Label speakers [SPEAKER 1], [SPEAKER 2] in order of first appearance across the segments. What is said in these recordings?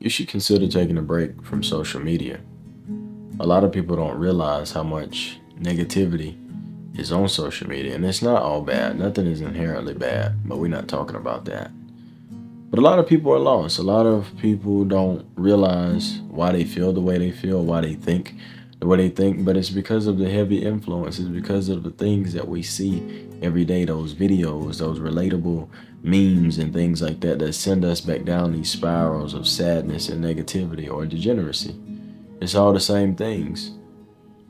[SPEAKER 1] you should consider taking a break from social media. A lot of people don't realize how much negativity is on social media, and it's not all bad. Nothing is inherently bad, but we're not talking about that. But a lot of people are lost. A lot of people don't realize why they feel the way they feel, why they think the way they think, but it's because of the heavy influences, because of the things that we see every day, those videos, those relatable memes and things like that that send us back down these spirals of sadness and negativity or degeneracy. It's all the same things.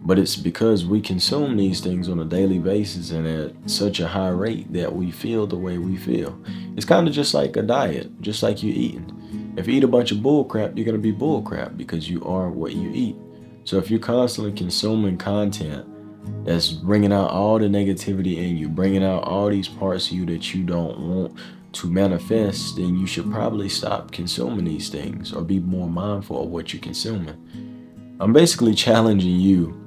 [SPEAKER 1] But it's because we consume these things on a daily basis and at such a high rate that we feel the way we feel. It's kind of just like a diet, just like you eating. If you eat a bunch of bull crap, you're going to be bull crap because you are what you eat. So if you're constantly consuming content that's bringing out all the negativity in you, bringing out all these parts of you that you don't want to manifest, then you should probably stop consuming these things or be more mindful of what you're consuming. I'm basically challenging you,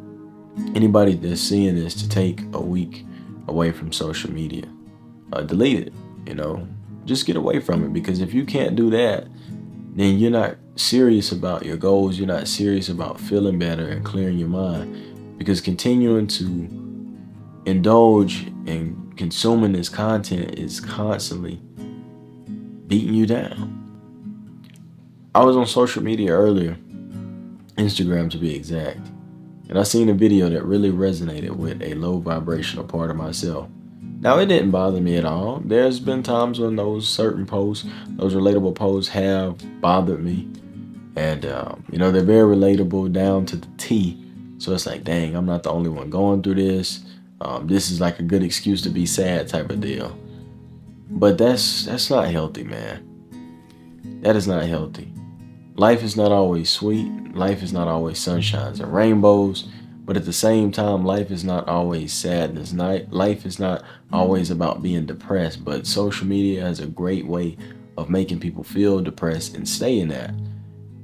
[SPEAKER 1] anybody that's seeing this, to take a week away from social media. Delete it, just get away from it, because if you can't do that, then you're not serious about your goals. You're not serious about feeling better and clearing your mind, because continuing to indulge in consuming this content is constantly beating you down. I was on social media earlier, Instagram to be exact, and I seen a video that really resonated with a low vibrational part of myself. Now, it didn't bother me at all. There's been times when those certain posts, those relatable posts, have bothered me. And, they're very relatable down to the T. So it's like, dang, I'm not the only one going through this. This is like a good excuse to be sad type of deal. But that's not healthy, man. That is not healthy. Life is not always sweet. Life is not always sunshines and rainbows. But at the same time, life is not always sadness. Life is not always about being depressed. But social media has a great way of making people feel depressed and stay in that.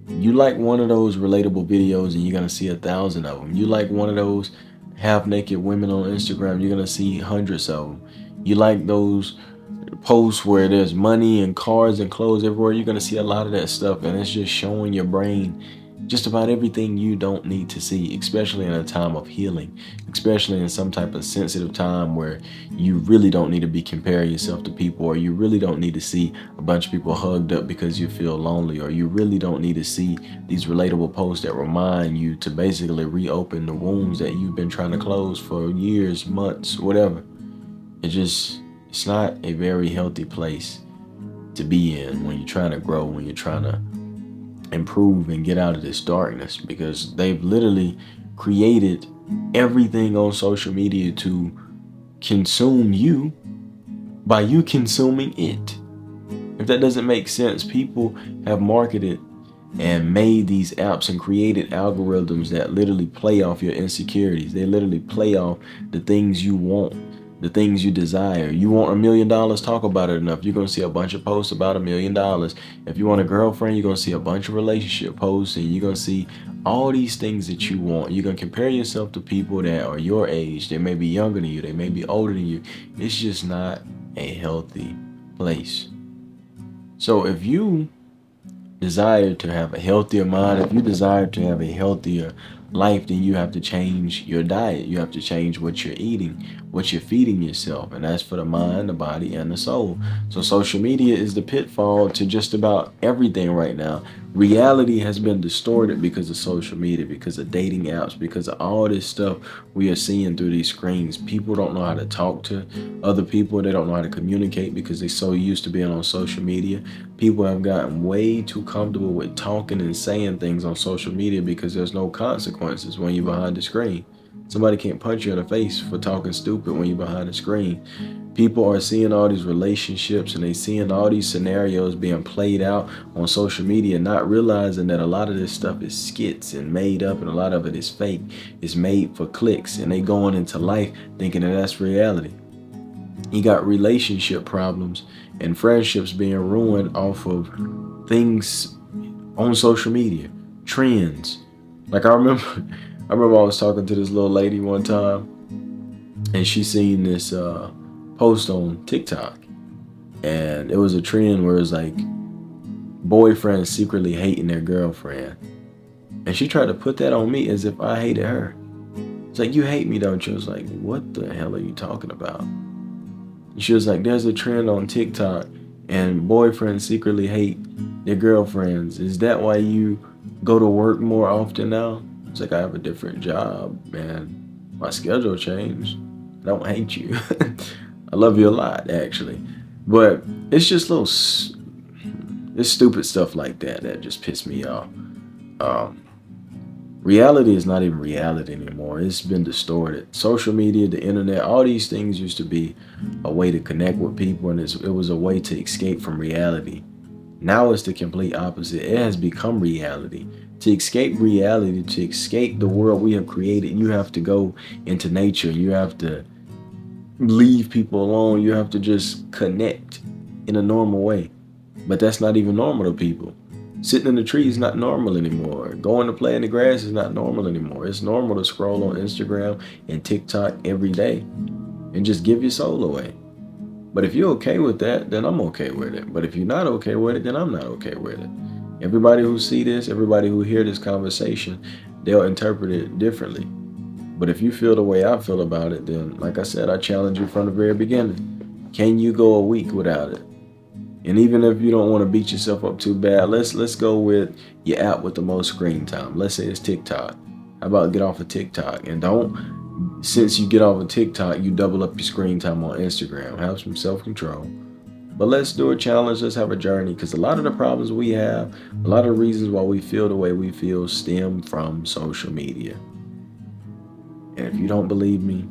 [SPEAKER 1] You like one of those relatable videos and you're going to see 1,000 of them. You like one of those half-naked women on Instagram, you're going to see hundreds of them. You like those posts where there's money and cars and clothes everywhere, you're going to see a lot of that stuff. And it's just showing your brain just about everything you don't need to see, especially in a time of healing, especially in some type of sensitive time where you really don't need to be comparing yourself to people, or you really don't need to see a bunch of people hugged up because you feel lonely, or you really don't need to see these relatable posts that remind you to basically reopen the wounds that you've been trying to close for years, months, whatever. It's not a very healthy place to be in when you're trying to grow, when you're trying to improve and get out of this darkness, because they've literally created everything on social media to consume you by you consuming it. If that doesn't make sense, people have marketed and made these apps and created algorithms that literally play off your insecurities. They literally play off the things you want, the things you desire. You want $1 million, talk about it enough, you're going to see a bunch of posts about $1 million. If you want a girlfriend, you're going to see a bunch of relationship posts, and you're going to see all these things that you want. You're going to compare yourself to people that are your age. They may be younger than you. They may be older than you. It's just not a healthy place. So if you desire to have a healthier mind, if you desire to have a healthier life, then you have to change your diet. You have to change what you're eating, what you're feeding yourself, and that's for the mind, the body, and the soul. So social media is the pitfall to just about everything right now. Reality has been distorted because of social media, because of dating apps, because of all this stuff we are seeing through these screens. People don't know how to talk to other people. They don't know how to communicate because they're so used to being on social media. People have gotten way too comfortable with talking and saying things on social media because there's no consequences when you're behind the screen. Somebody can't punch you in the face for talking stupid when you're behind the screen. People are seeing all these relationships and they seeing all these scenarios being played out on social media, not realizing that a lot of this stuff is skits and made up, and a lot of it is fake. It's made for clicks, and they going into life thinking that that's reality. You got relationship problems and friendships being ruined off of things on social media, trends. Like I remember I was talking to this little lady one time, and she seen this post on TikTok, and it was a trend where it's like boyfriend secretly hating their girlfriend. And she tried to put that on me as if I hated her. It's like, you hate me, don't you? I was like, what the hell are you talking about? And she was like, there's a trend on TikTok and boyfriends secretly hate their girlfriends. Is that why you go to work more often now? It's like, I have a different job, man. My schedule changed. I don't hate you. I love you a lot, actually. But it's just it's stupid stuff like that that just piss me off. Um, Reality is not even reality anymore. It's been distorted. Social media, the internet, all these things used to be a way to connect with people, and it was a way to escape from reality. Now it's the complete opposite. It has become reality. To escape reality, to escape the world we have created, you have to go into nature. You have to leave people alone. You have to just connect in a normal way. But that's not even normal to people. Sitting in the tree is not normal anymore. Going to play in the grass is not normal anymore. It's normal to scroll on Instagram and TikTok every day and just give your soul away. But if you're okay with that, then I'm okay with it. But if you're not okay with it, then I'm not okay with it. Everybody who see this, everybody who hear this conversation, they'll interpret it differently. But if you feel the way I feel about it, then like I said, I challenge you from the very beginning. Can you go a week without it? And even if you don't want to beat yourself up too bad, let's go with your app with the most screen time. Let's say it's TikTok. How about get off of TikTok? And don't, since you get off of TikTok, you double up your screen time on Instagram. Have some self-control. But let's do a challenge. Let's have a journey. Because a lot of the problems we have, a lot of reasons why we feel the way we feel stem from social media. And if you don't believe me,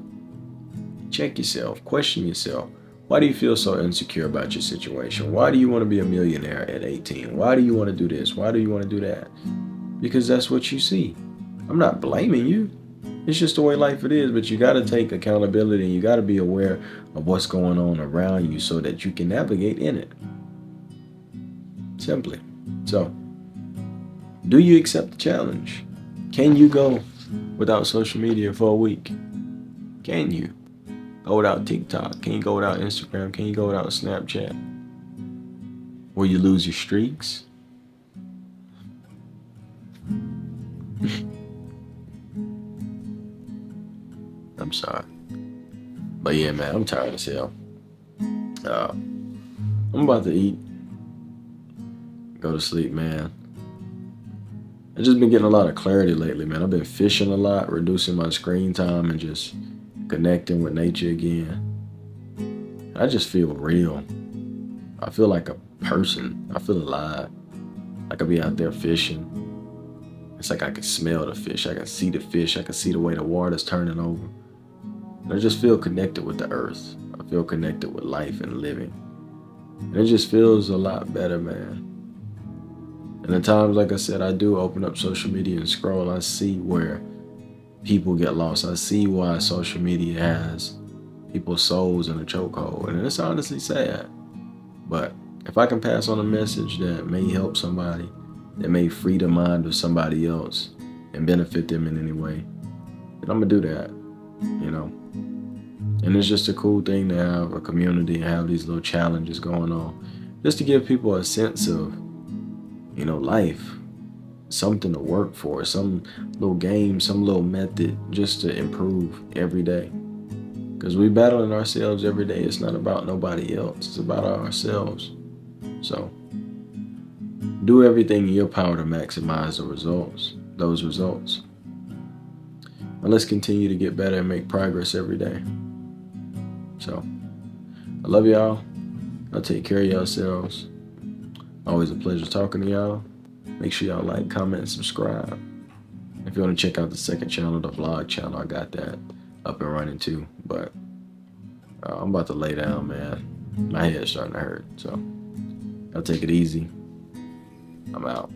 [SPEAKER 1] check yourself, question yourself. Why do you feel so insecure about your situation? Why do you want to be a millionaire at 18? Why do you want to do this? Why do you want to do that? Because that's what you see. I'm not blaming you. It's just the way life it is, but you got to take accountability and you got to be aware of what's going on around you so that you can navigate in it. Simply. So, do you accept the challenge? Can you go without social media for a week? Can you? Go without TikTok? Can you go without Instagram? Can you go without Snapchat? Will you lose your streaks? I'm sorry. But yeah, man, I'm tired as hell. I'm about to eat. Go to sleep, man. I've just been getting a lot of clarity lately, man. I've been fishing a lot, reducing my screen time, and just connecting with nature again. I just feel real. I feel like a person. I feel alive. Like I be out there fishing. It's like I can smell the fish. I can see the fish. I can see the way the water's turning over. And I just feel connected with the earth. I feel connected with life and living. And it just feels a lot better, man. And at times, like I said, I do open up social media and scroll. I see where people get lost. I see why social media has people's souls in a chokehold. And it's honestly sad. But if I can pass on a message that may help somebody, that may free the mind of somebody else and benefit them in any way, then I'm going to do that, you know. And it's just a cool thing to have a community and have these little challenges going on. Just to give people a sense of, you know, life. Something to work for, some little game, some little method just to improve every day. Because we battling ourselves every day. It's not about nobody else. It's about ourselves. So do everything in your power to maximize those results. And let's continue to get better and make progress every day. So I love y'all. I'll take care of yourselves. Always a pleasure talking to y'all. Make sure y'all like, comment, and subscribe. If you want to check out the second channel, the vlog channel, I got that up and running too. But I'm about to lay down, man. My head's starting to hurt. So I'll take it easy. I'm out.